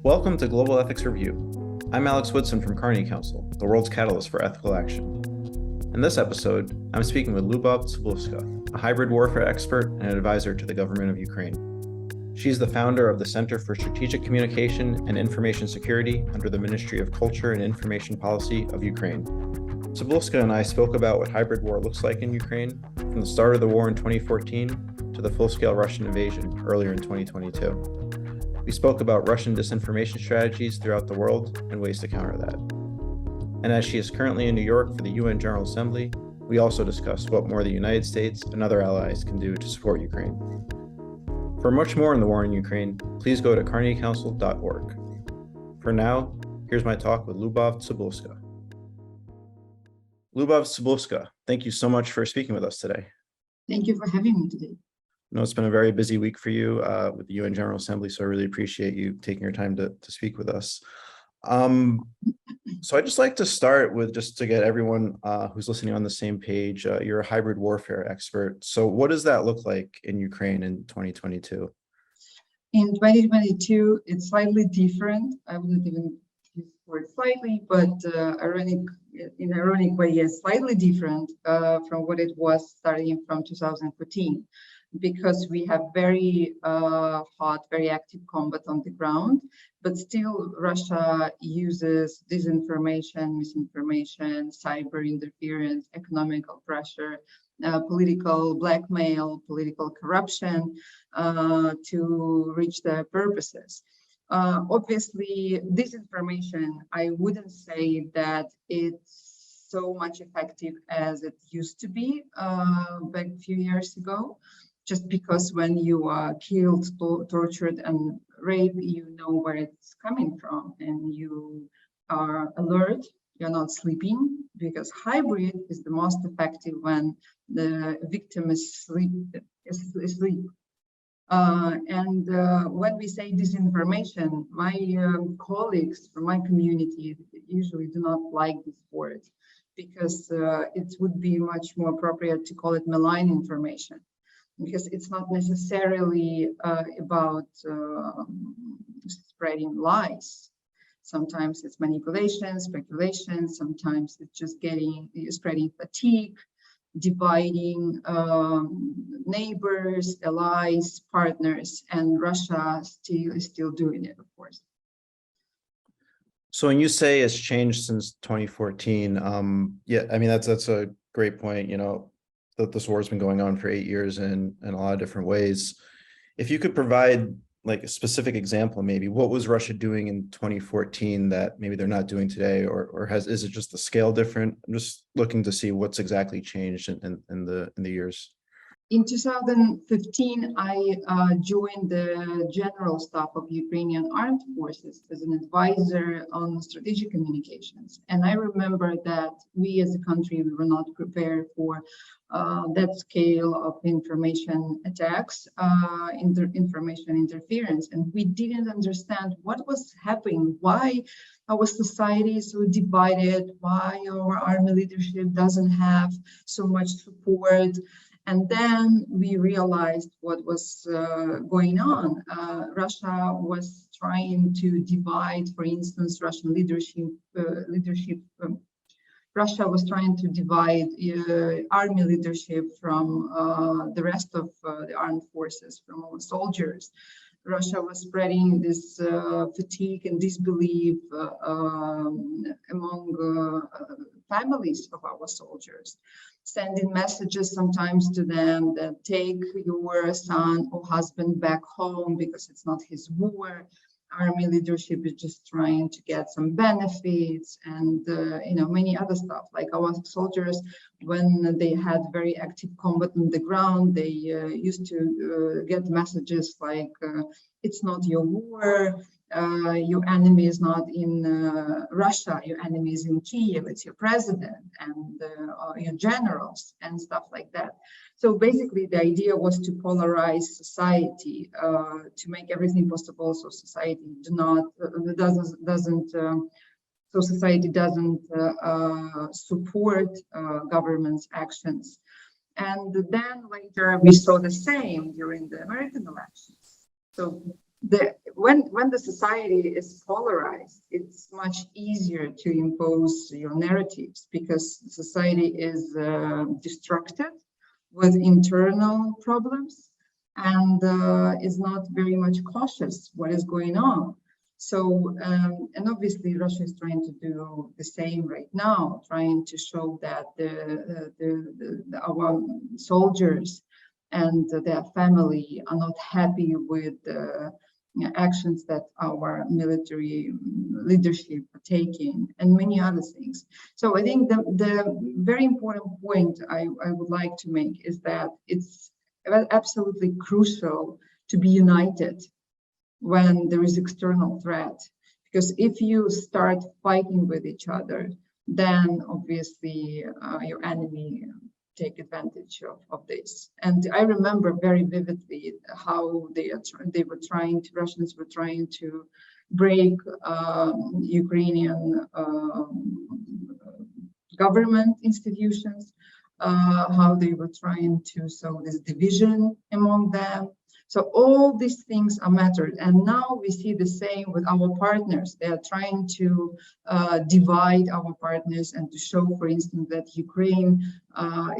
Welcome to Global Ethics Review. I'm Alex Woodson from Carnegie Council, the world's catalyst for ethical action. In this episode, I'm speaking with Liubov Tsybulska, a hybrid warfare expert and an advisor to the government of Ukraine. She's the founder of the Center for Strategic Communication and Information Security under the Ministry of Culture and Information Policy of Ukraine. Tsybulska and I spoke about what hybrid war looks like in Ukraine from the start of the war in 2014 to the full-scale Russian invasion earlier in 2022. We spoke about Russian disinformation strategies throughout the world and ways to counter that. And as she is currently in New York for the UN General Assembly, we also discussed what more the United States and other allies can do to support Ukraine. For much more on the war in Ukraine, please go to carnegiecouncil.org. For now, here's my talk with Liubov Tsybulska. Liubov Tsybulska, thank you so much for speaking with us today. Thank you for having me today. I know it's been a very busy week for you with the UN General Assembly, so I really appreciate you taking your time to speak with us. So I'd just like to start with, just to get everyone who's listening on the same page, you're a hybrid warfare expert. So what does that look like in Ukraine in 2022? In 2022, it's slightly different. I wouldn't even use the word slightly, but in ironic way, yes, slightly different from what it was starting from 2014. Because we have very hot, very active combat on the ground, but still Russia uses disinformation, misinformation, cyber interference, economical pressure, political blackmail, political corruption to reach their purposes. Obviously, disinformation, I wouldn't say that it's so much effective as it used to be back a few years ago. Just because when you are killed, tortured, and raped, you know where it's coming from, and you are alert. You're not sleeping, because hybrid is the most effective when the victim is asleep. When we say disinformation, my colleagues from my community usually do not like this word, because it would be much more appropriate to call it malign information. Because it's not necessarily about spreading lies. Sometimes it's manipulation, speculation. Sometimes it's just spreading fatigue, dividing neighbors, allies, partners, and Russia is still doing it, of course. So when you say it's changed since 2014, yeah, I mean that's a great point. You know, that this war has been going on for 8 years in a lot of different ways. If you could provide like a specific example, maybe what was Russia doing in 2014 that maybe they're not doing today, or is it just the scale different? I'm just looking to see what's exactly changed in the years. In 2015, I joined the General Staff of Ukrainian Armed Forces as an advisor on strategic communications. And I remember that we as a country, we were not prepared for that scale of information attacks, information interference. And we didn't understand what was happening, why our society is so divided, why our army leadership doesn't have so much support. And then we realized what was going on. Russia was trying to divide, for instance, Russian leadership. Russia was trying to divide army leadership from the rest of the armed forces, from our soldiers. Russia was spreading this fatigue and disbelief among families of our soldiers, sending messages sometimes to them that take your son or husband back home because it's not his war. Army leadership is just trying to get some benefits and many other stuff. Like our soldiers, when they had very active combat on the ground, they used to get messages like, it's not your war, your enemy is not in Russia, your enemy is in Kiev, it's your president and your generals and stuff like that. So basically the idea was to polarize society, to make everything possible so society doesn't support government's actions. And then later we saw the same during the American elections. So when the society is polarized, it's much easier to impose your narratives because society is distracted with internal problems and is not very much cautious what is going on. So, and obviously Russia is trying to do the same right now, trying to show that our soldiers and their family are not happy with the actions that our military leadership are taking and many other things. So I think the very important point I would like to make is that it's absolutely crucial to be united when there is external threat. Because if you start fighting with each other, then obviously your enemy take advantage of this. And I remember very vividly how Russians were trying to break Ukrainian government institutions, how they were trying to sow this division among them. So all these things are mattered. And now we see the same with our partners. They are trying to divide our partners and to show, for instance, that Ukraine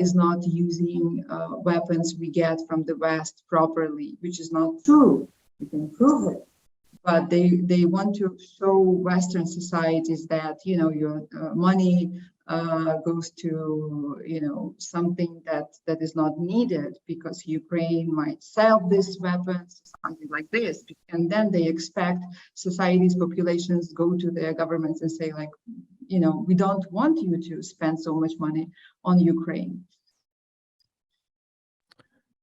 is not using weapons we get from the West properly, which is not true. We can prove it. But they want to show Western societies that, you know, your money goes to, you know, something that is not needed because Ukraine might sell these weapons, something like this. And then they expect societies, populations go to their governments and say, like, you know, we don't want you to spend so much money on Ukraine.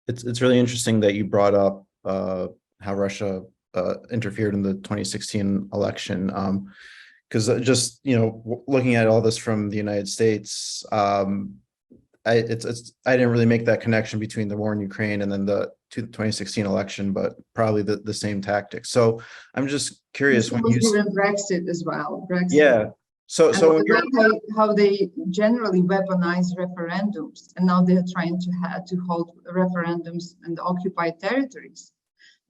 It's really interesting that you brought up how Russia interfered in the 2016 election. Because just, you know, looking at all this from the United States, I didn't really make that connection between the war in Ukraine and then the 2016 election, but probably the same tactics. So I'm just curious when you Brexit as well. Brexit. Yeah. So how they generally weaponize referendums, and now they're trying to hold referendums in the occupied territories.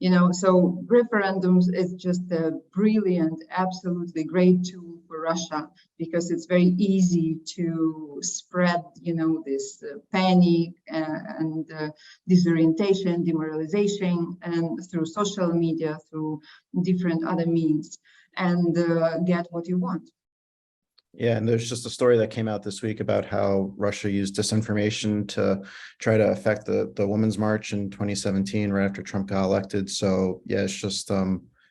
You know, so referendums is just a brilliant, absolutely great tool for Russia because it's very easy to spread, you know, this panic and disorientation, demoralization, and through social media, through different other means, and get what you want. Yeah, and there's just a story that came out this week about how Russia used disinformation to try to affect the Women's March in 2017, right after Trump got elected. So yeah, it's just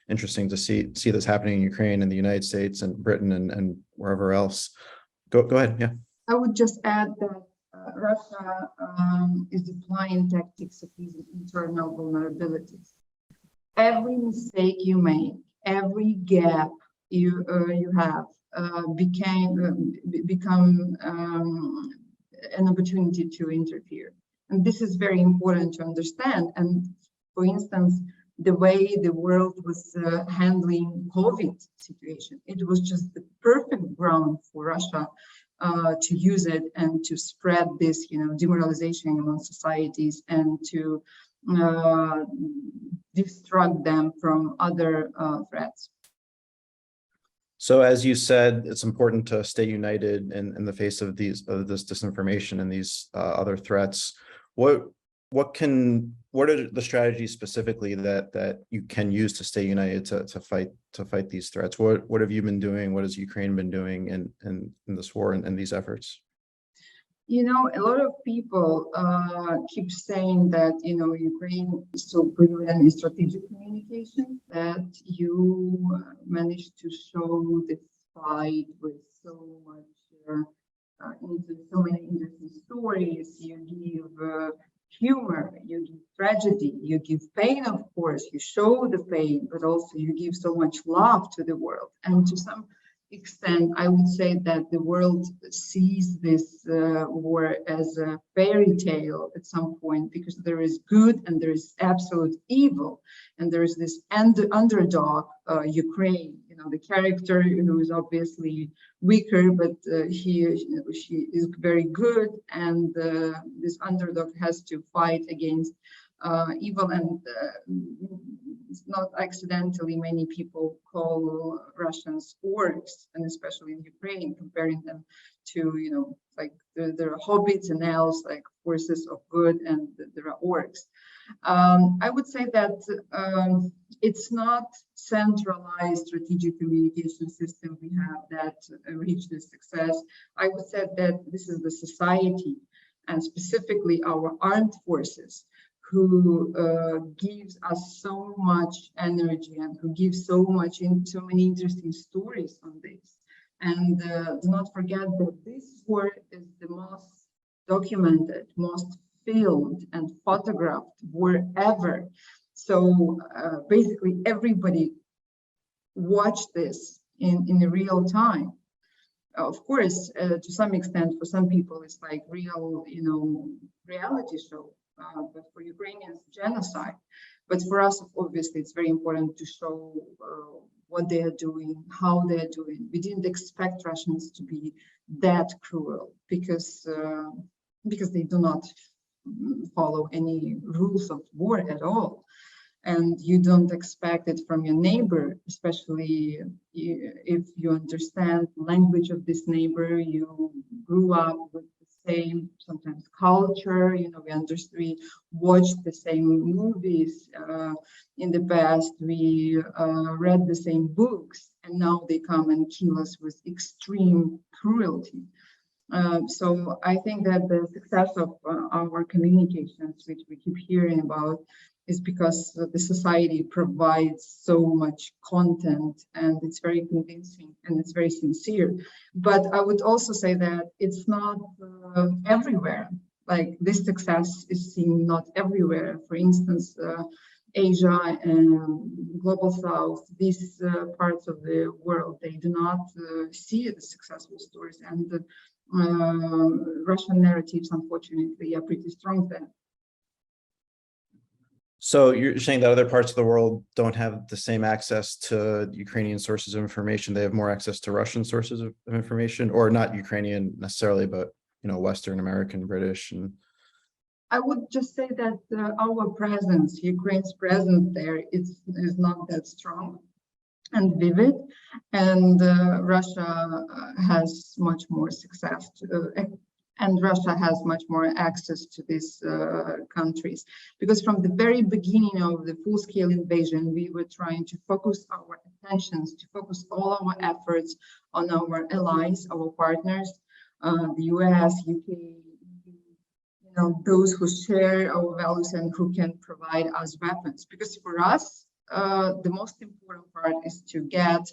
interesting to see this happening in Ukraine and the United States and Britain and wherever else. Go ahead. Yeah. I would just add that Russia is deploying tactics of these internal vulnerabilities. Every mistake you make, every gap you have, become an opportunity to interfere. And this is very important to understand. And for instance, the way the world was handling COVID situation, it was just the perfect ground for Russia to use it and to spread this, you know, demoralization among societies and to distract them from other threats. So as you said, it's important to stay united in the face of this disinformation and these other threats. What are the strategies specifically that you can use to stay united to fight these threats? What have you been doing? What has Ukraine been doing in this war and these efforts? You know, a lot of people keep saying that, you know, Ukraine is so brilliant in strategic communication that you managed to show this fight with so much, so many interesting stories. You give humor, you give tragedy, you give pain, of course, you show the pain, but also you give so much love to the world. And to some extent, I would say that the world sees this war as a fairy tale at some point, because there is good and there is absolute evil, and there is this underdog, Ukraine. You know, the character who is obviously weaker, but she is very good, and this underdog has to fight against evil. And it's not accidentally many people call Russians orcs, and especially in Ukraine, comparing them to, like there are hobbits and elves, like forces of good, and there are orcs. I would say that it's not centralized strategic communication system we have that reached this success. I would say that this is the society, and specifically our armed forces, who gives us so much energy and who gives so many interesting stories on this. And do not forget that this war is the most documented, most filmed and photographed war ever. So basically everybody watched this in real time. Of course, to some extent, for some people, it's like real, reality show. But for Ukrainians, genocide. But for us, obviously, it's very important to show what they are doing, how they are doing. We didn't expect Russians to be that cruel because they do not follow any rules of war at all. And you don't expect it from your neighbor, especially if you understand the language of this neighbor, you grew up with the same, sometimes culture, we watched the same movies in the past, we read the same books, and now they come and kill us with extreme cruelty. So I think that the success of our communications, which we keep hearing about, is because the society provides so much content, and it's very convincing and it's very sincere. But I would also say that it's not everywhere. Like, this success is seen not everywhere. For instance, Asia and Global South, these parts of the world, they do not see the successful stories, and the Russian narratives, unfortunately, are pretty strong there. So you're saying that other parts of the world don't have the same access to Ukrainian sources of information. They have more access to Russian sources of information, or not Ukrainian necessarily, but Western American, British. And I would just say that our presence, Ukraine's presence there, is not that strong and vivid, and Russia has much more success and Russia has much more access to these countries, because from the very beginning of the full-scale invasion, we were trying to focus our attentions, to focus all our efforts on our allies, our partners, the US, UK, those who share our values and who can provide us weapons. Because for us, the most important part is to get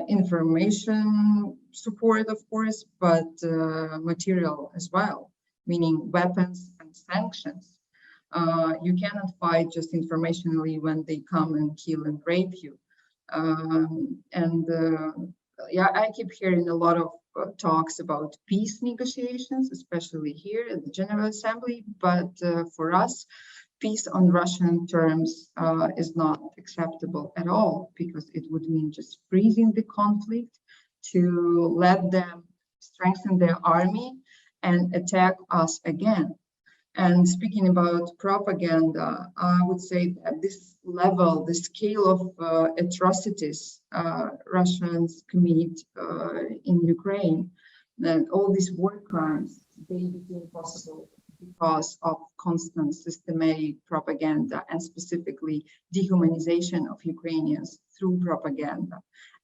information support, of course, but material as well, meaning weapons and sanctions. You cannot fight just informationally when they come and kill and rape you. Yeah, I keep hearing a lot of talks about peace negotiations, especially here at the General Assembly, but for us, peace on Russian terms is not acceptable at all, because it would mean just freezing the conflict to let them strengthen their army and attack us again. And speaking about propaganda, I would say that this level, the scale of atrocities Russians commit in Ukraine, and all these war crimes, they became possible because of constant systematic propaganda, and specifically dehumanization of Ukrainians through propaganda.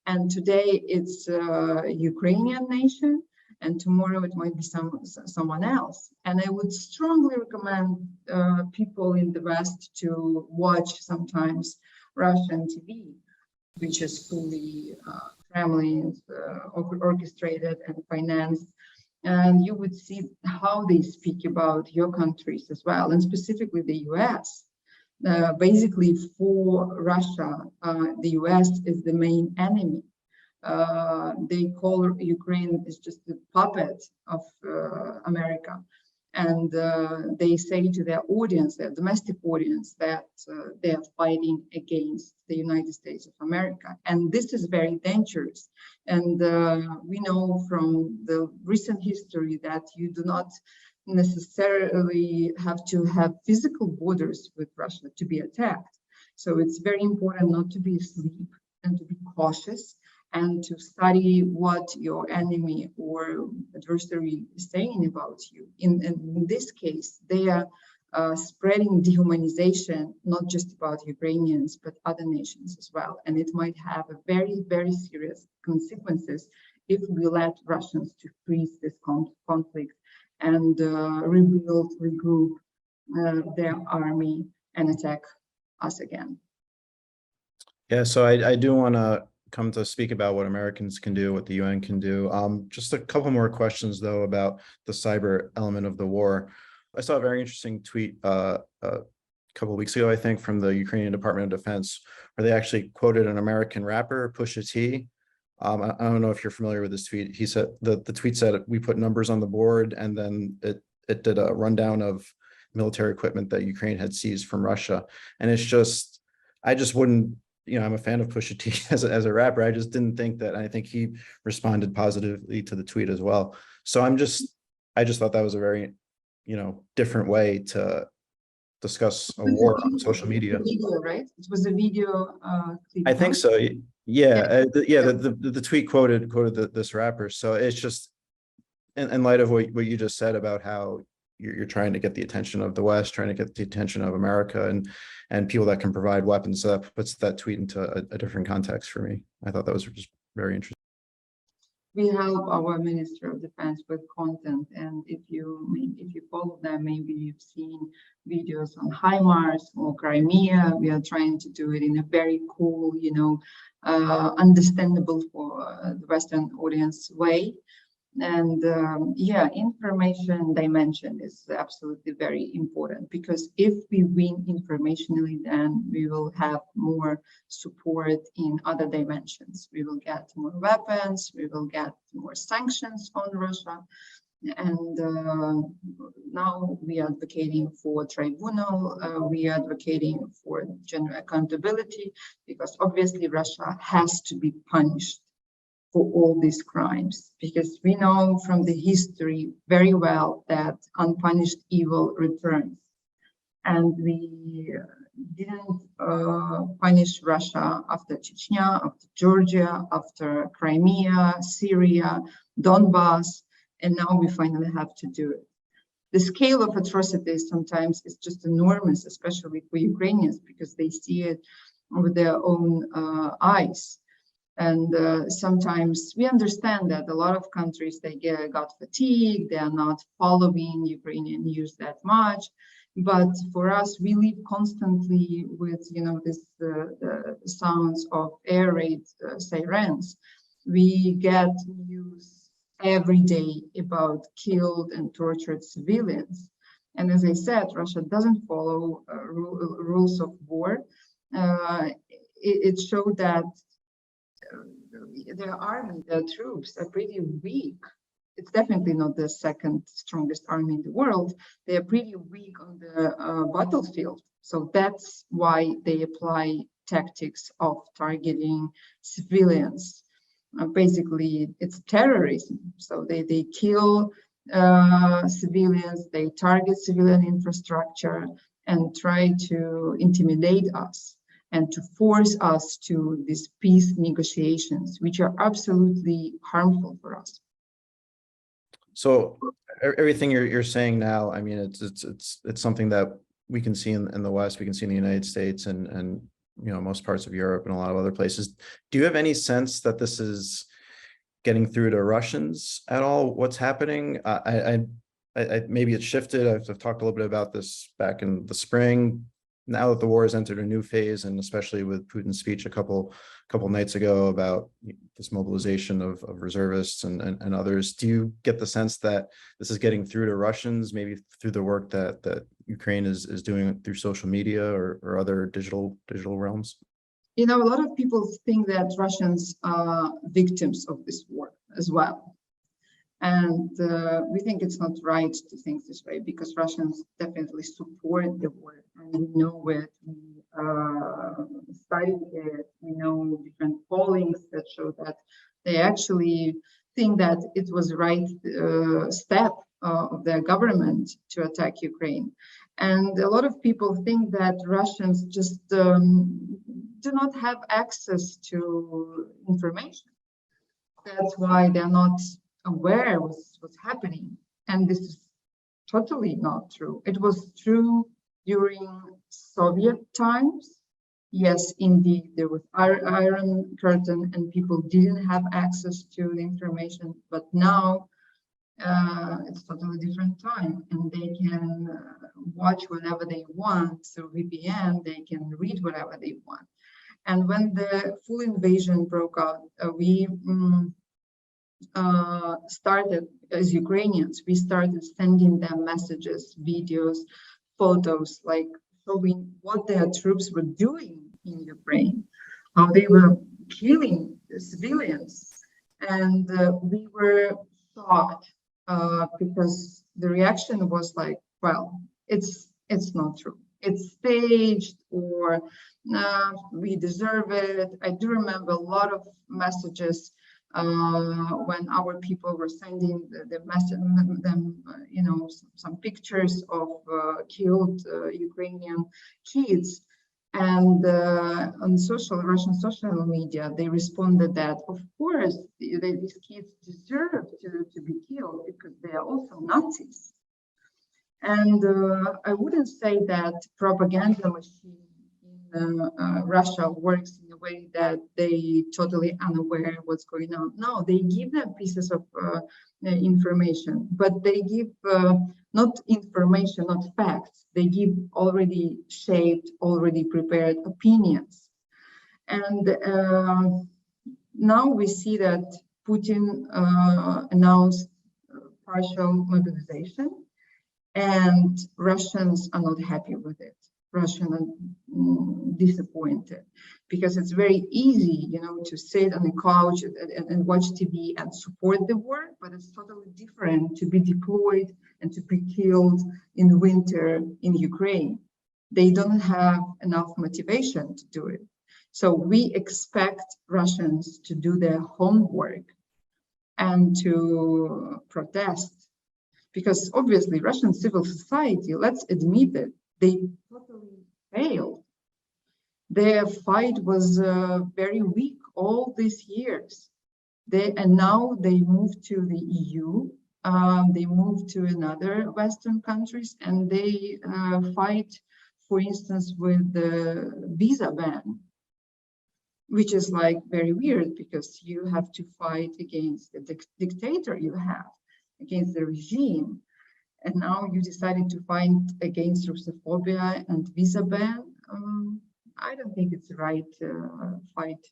And today it's a Ukrainian nation, and tomorrow it might be someone else. And I would strongly recommend people in the West to watch sometimes Russian TV, which is fully Kremlin orchestrated and financed. And you would see how they speak about your countries as well, and specifically the US. Basically, for Russia, the US is the main enemy. They call Ukraine is just a puppet of America. And they say to their audience, their domestic audience, that they are fighting against the United States of America. And this is very dangerous. And we know from the recent history that you do not necessarily have to have physical borders with Russia to be attacked. So it's very important not to be asleep and to be cautious and to study what your enemy or adversary is saying about you. In this case, they are spreading dehumanization, not just about Ukrainians, but other nations as well. And it might have a very, very serious consequences if we let Russians to freeze this conflict and rebuild, regroup their army and attack us again. Yeah, so I do want to come to speak about what Americans can do, what the UN can do. Just a couple more questions, though, about the cyber element of the war. I saw a very interesting tweet a couple of weeks ago, I think, from the Ukrainian Department of Defense, where they actually quoted an American rapper, Pusha T. I don't know if you're familiar with this tweet. He said the tweet said, "We put numbers on the board," and then it did a rundown of military equipment that Ukraine had seized from Russia. And it's just, I just wouldn't, I'm a fan of Pusha T as a rapper. I just didn't think that. I think he responded positively to the tweet as well. So I just thought that was a very, different way to discuss a war on social media. Video, right? It was a video clip. I think so. Yeah. The tweet quoted this rapper. So it's just in light of what you just said about how you're trying to get the attention of the West, trying to get the attention of America and people that can provide weapons. So that puts that tweet into a different context for me. I thought that was just very interesting. We help our Minister of Defense with content, and if you follow them, maybe you've seen videos on HIMARS or Crimea. We are trying to do it in a very cool, understandable for the Western audience way. And information dimension is absolutely very important, because if we win informationally, then we will have more support in other dimensions. We will get more weapons, we will get more sanctions on Russia. And now we are advocating for tribunal, we are advocating for general accountability, because obviously Russia has to be punished for all these crimes, because we know from the history very well that unpunished evil returns. And we didn't punish Russia after Chechnya, after Georgia, after Crimea, Syria, Donbass, and now we finally have to do it. The scale of atrocities sometimes is just enormous, especially for Ukrainians, because they see it with their own eyes. And sometimes we understand that a lot of countries, they got fatigued, they are not following Ukrainian news that much. But for us, we live constantly with, this sounds of air raid sirens. We get news every day about killed and tortured civilians. And as I said, Russia doesn't follow rules of war. It showed that their army, their troops are pretty weak. It's definitely not the second strongest army in the world. They are pretty weak on the battlefield. So that's why they apply tactics of targeting civilians. Basically, it's terrorism. So they kill civilians, they target civilian infrastructure and try to intimidate us and to force us to these peace negotiations, which are absolutely harmful for us. So everything you're saying now, I mean, it's something that we can see in the West, we can see in the United States and most parts of Europe and a lot of other places. Do you have any sense that this is getting through to Russians at all? What's happening? I maybe it's shifted. I've talked a little bit about this back in the spring. Now that the war has entered a new phase, and especially with Putin's speech a couple nights ago about this mobilization of reservists and others, do you get the sense that this is getting through to Russians, maybe through the work that Ukraine is doing through social media or other digital realms? A lot of people think that Russians are victims of this war as well. And we think it's not right to think this way, because Russians definitely support the war, and we know it. We study it. We know different pollings that show that they actually think that it was the right step of their government to attack Ukraine. And a lot of people think that Russians just do not have access to information. That's why they're not aware of what's happening. And this is totally not true. It was true during Soviet times. Yes, indeed, there was Iron Curtain and people didn't have access to the information. But now it's totally different time, and they can watch whatever they want through VPN. They can read whatever they want. And when the full invasion broke out, we started, as Ukrainians, we started sending them messages, videos, photos, like showing what their troops were doing in Ukraine, how they were killing civilians. And we were shocked because the reaction was like, well, it's not true. It's staged, or we deserve it. I do remember a lot of messages when our people were sending them, some pictures of killed Ukrainian kids. And on Russian social media, they responded that, of course, these kids deserve to be killed because they are also Nazis. And I wouldn't say that propaganda machine in Russia works in a way that they totally unaware what's going on. No, they give them pieces of information, but they give not information, not facts. They give already shaped, already prepared opinions. And now we see that Putin announced partial mobilization, and Russians are not happy with it. Russians are disappointed because it's very easy, to sit on the couch and watch TV and support the war, but it's totally different to be deployed and to be killed in winter in Ukraine. They don't have enough motivation to do it. So we expect Russians to do their homework and to protest. Because obviously Russian civil society, let's admit it, they totally failed. Their fight was very weak all these years. And now they moved to the EU, they moved to another Western countries, and they fight, for instance, with the visa ban, which is like very weird because you have to fight against the dictator you have, against the regime. And now you decided to fight against Russophobia and visa ban. I don't think it's the right fight.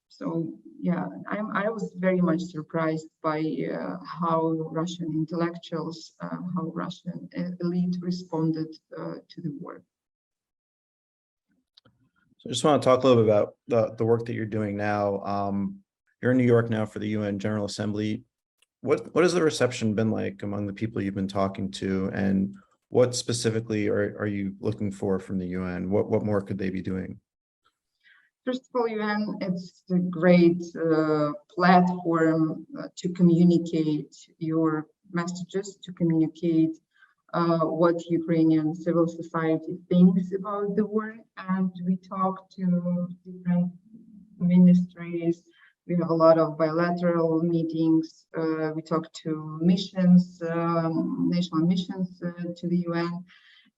So yeah, I was very much surprised by how Russian intellectuals, how Russian elite responded to the war. So I just want to talk a little bit about the work that you're doing now. You're in New York now for the UN General Assembly. What has the reception been like among the people you've been talking to, and what specifically are you looking for from the UN? What more could they be doing? First of all, UN, it's a great platform to communicate your messages, to communicate what Ukrainian civil society thinks about the war. And we talk to different ministries. We have a lot of bilateral meetings. We talk to missions, national missions to the UN.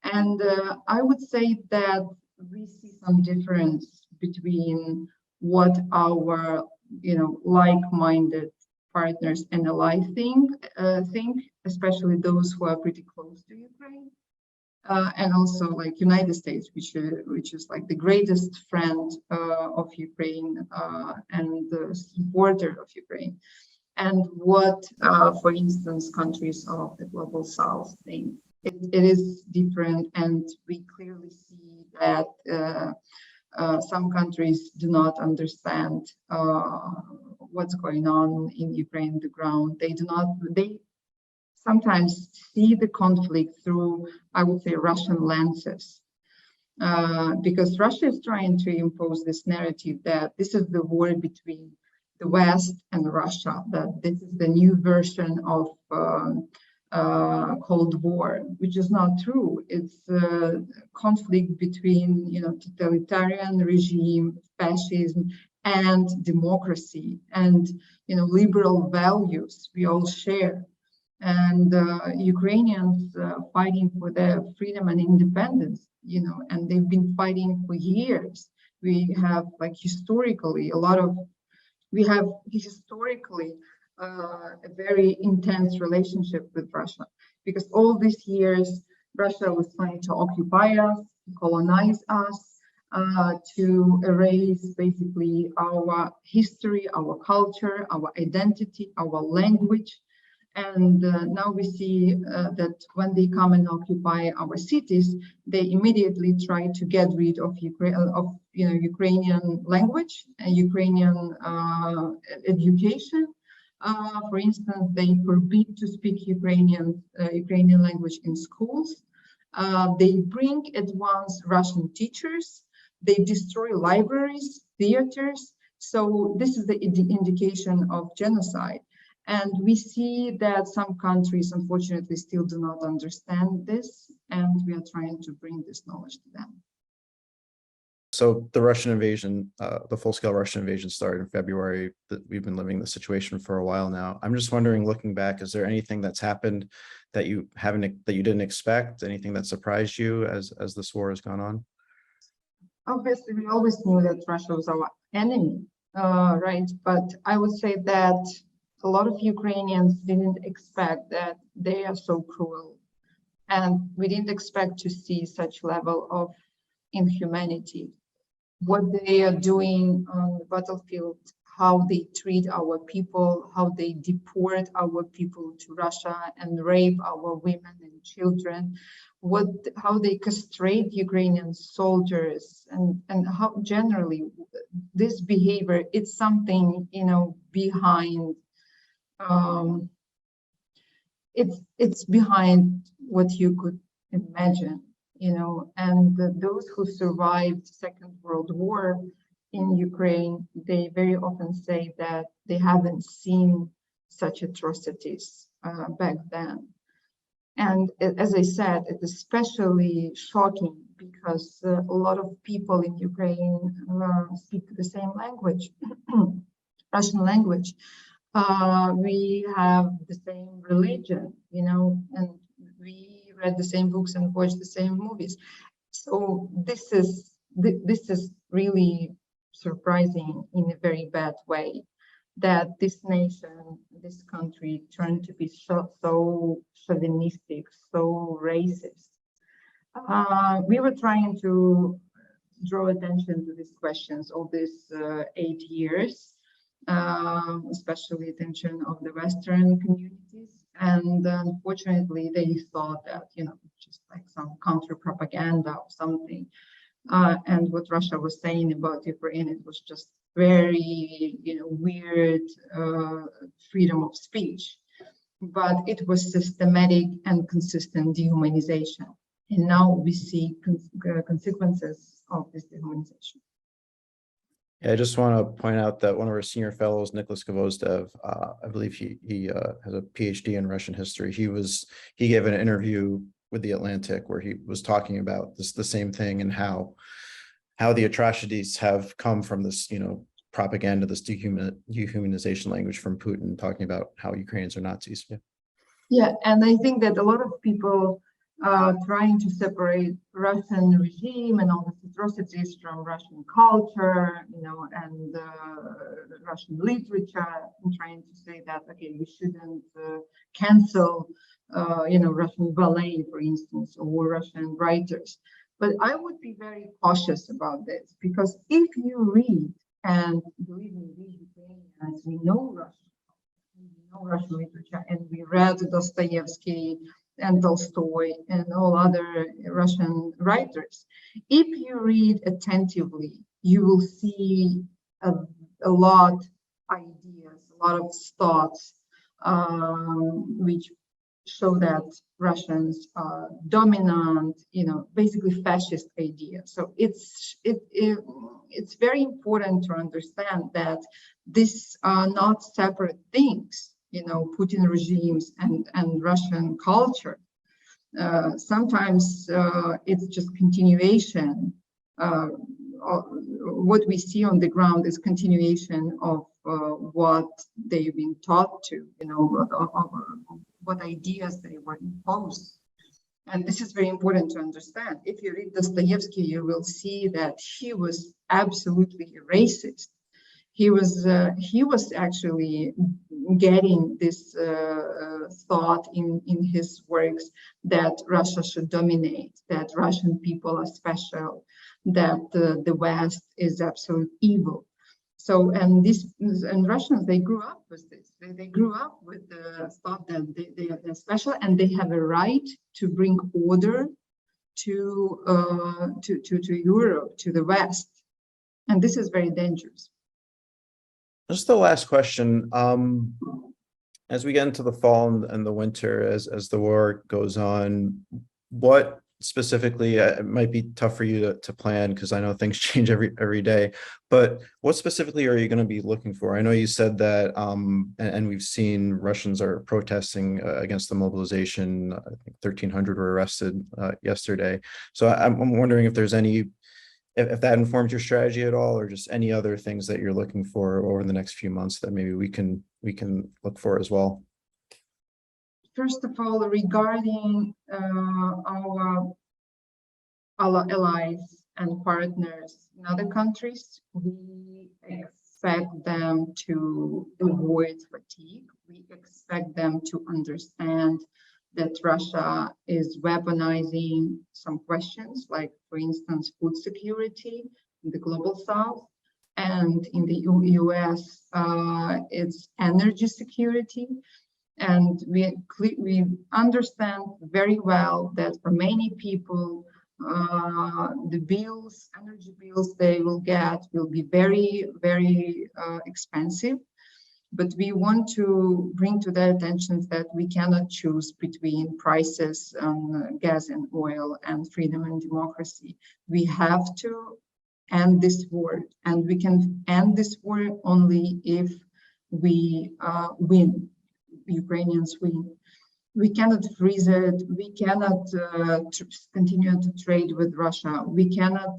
And I would say that we see some difference between what our, like-minded partners and allies think, especially those who are pretty close to Ukraine, and also like United States, which is like the greatest friend of Ukraine and the supporter of Ukraine, and what, for instance, countries of the global South think. It is different, and we clearly see that some countries do not understand what's going on in Ukraine on the ground. They sometimes see the conflict through, I would say, Russian lenses, because Russia is trying to impose this narrative that this is the war between the West and Russia, that this is the new version of Cold War, which is not true. It's a conflict between, totalitarian regime, fascism, and democracy, and liberal values we all share. And Ukrainians fighting for their freedom and independence, and they've been fighting for years. We have historically a very intense relationship with Russia, because all these years Russia was trying to occupy us, colonize us, to erase basically our history, our culture, our identity, our language. And now we see that when they come and occupy our cities, they immediately try to get rid of Ukrainian language and Ukrainian education. For instance, they forbid to speak Ukrainian language in schools. They bring at once Russian teachers. They destroy libraries, theaters. So this is the indication of genocide. And we see that some countries, unfortunately, still do not understand this, and we are trying to bring this knowledge to them. So the Russian invasion, the full-scale Russian invasion started in February. That we've been living the situation for a while now. I'm just wondering, looking back, is there anything that's happened that you didn't expect? Anything that surprised you as this war has gone on? Obviously, we always knew that Russia was our enemy, right? But I would say that a lot of Ukrainians didn't expect that they are so cruel, and we didn't expect to see such level of inhumanity. What they are doing on the battlefield, how they treat our people, how they deport our people to Russia and rape our women and children, how they castrate Ukrainian soldiers, and how generally this behavior, it's something behind. It's behind what you could imagine, and those who survived Second World War in Ukraine, they very often say that they haven't seen such atrocities back then. And as I said, it's especially shocking because a lot of people in Ukraine speak the same language, Russian language. We have the same religion, and we read the same books and watched the same movies. So this is really surprising in a very bad way, that this nation, this country turned to be so chauvinistic, so racist. We were trying to draw attention to these questions all these 8 years, especially attention of the Western communities. And unfortunately, they thought that, just like some counter propaganda or something. And what Russia was saying about Ukraine, it was just very, weird freedom of speech. But it was systematic and consistent dehumanization. And now we see consequences of this dehumanization. Yeah, I just want to point out that one of our senior fellows, Nicholas Gvozdev, I believe he has a PhD in Russian history. He gave an interview with The Atlantic where he was talking about the same thing, and how the atrocities have come from this, propaganda, this dehumanization language from Putin, talking about how Ukrainians are Nazis. Yeah, and I think that a lot of people trying to separate Russian regime and all the atrocities from Russian culture, and Russian literature, and trying to say that, okay, we shouldn't cancel, Russian ballet, for instance, or Russian writers. But I would be very cautious about this, because if you read, and believe me, we Ukrainians, we know Russian literature, and we read Dostoevsky and Tolstoy and all other Russian writers. If you read attentively, you will see a lot of ideas, a lot of thoughts, which show that Russians are dominant, basically fascist ideas. So it's very important to understand that these are not separate things. Putin regimes and Russian culture. Sometimes it's just continuation. What we see on the ground is continuation of what they've been taught to, what ideas they were imposed. And this is very important to understand. If you read Dostoevsky, you will see that he was absolutely a racist. He was actually getting this thought in his works that Russia should dominate, that Russian people are special, that the West is absolute evil. So, and Russians, they grew up with this. They grew up with the thought that they're special and they have a right to bring order to Europe, to the West. And this is very dangerous. Just the last question. As we get into the fall and the winter, as the war goes on, what specifically, it might be tough for you to plan because I know things change every day, but what specifically are you going to be looking for? I know you said that, and we've seen Russians are protesting against the mobilization. I think 1,300 were arrested yesterday. So I'm wondering if there's if that informs your strategy at all, or just any other things that you're looking for over the next few months that maybe we can look for as well. First of all, regarding our allies and partners in other countries, we expect them to avoid fatigue. We expect them to understand that Russia is weaponizing some questions, like, for instance, food security in the global south, and in the US, it's energy security. And we understand very well that for many people, the energy bills they will get will be very, very expensive. But we want to bring to their attention that we cannot choose between prices on gas and oil and freedom and democracy. We have to end this war, and we can end this war only if we win. Ukrainians win. We cannot freeze it. We cannot continue to trade with Russia. We cannot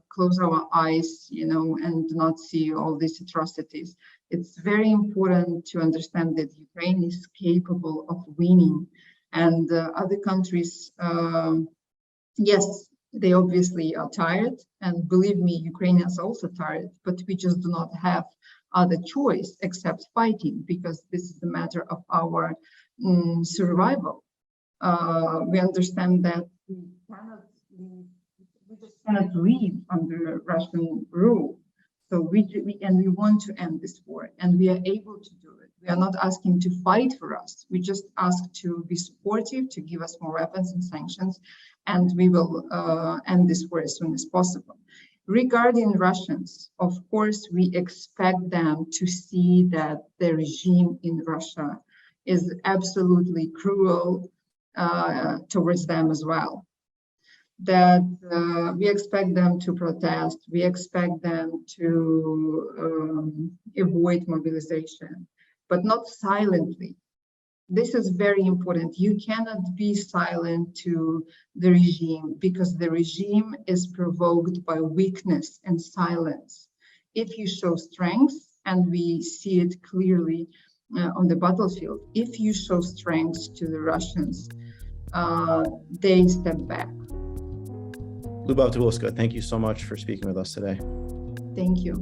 close our eyes, and not see all these atrocities. It's very important to understand that Ukraine is capable of winning, and other countries, yes, they obviously are tired, and believe me, Ukrainians are also tired, but we just do not have other choice except fighting, because this is the matter of our survival. We understand that we just cannot live under Russian rule. So we want to end this war, and we are able to do it. We are not asking to fight for us. We just ask to be supportive, to give us more weapons and sanctions, and we will end this war as soon as possible. Regarding Russians, of course, we expect them to see that the regime in Russia is absolutely cruel towards them as well. That we expect them to protest, we expect them to avoid mobilization, but not silently. This is very important. You cannot be silent to the regime, because the regime is provoked by weakness and silence. If you show strength, and we see it clearly on the battlefield, if you show strength to the Russians, they step back. Liubov, Tsybulska, thank you so much for speaking with us today. Thank you.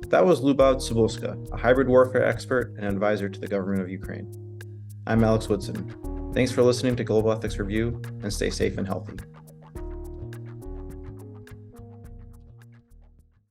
That was Liubov Tsybulska, a hybrid warfare expert and advisor to the government of Ukraine. I'm Alex Woodson. Thanks for listening to Global Ethics Review, and stay safe and healthy.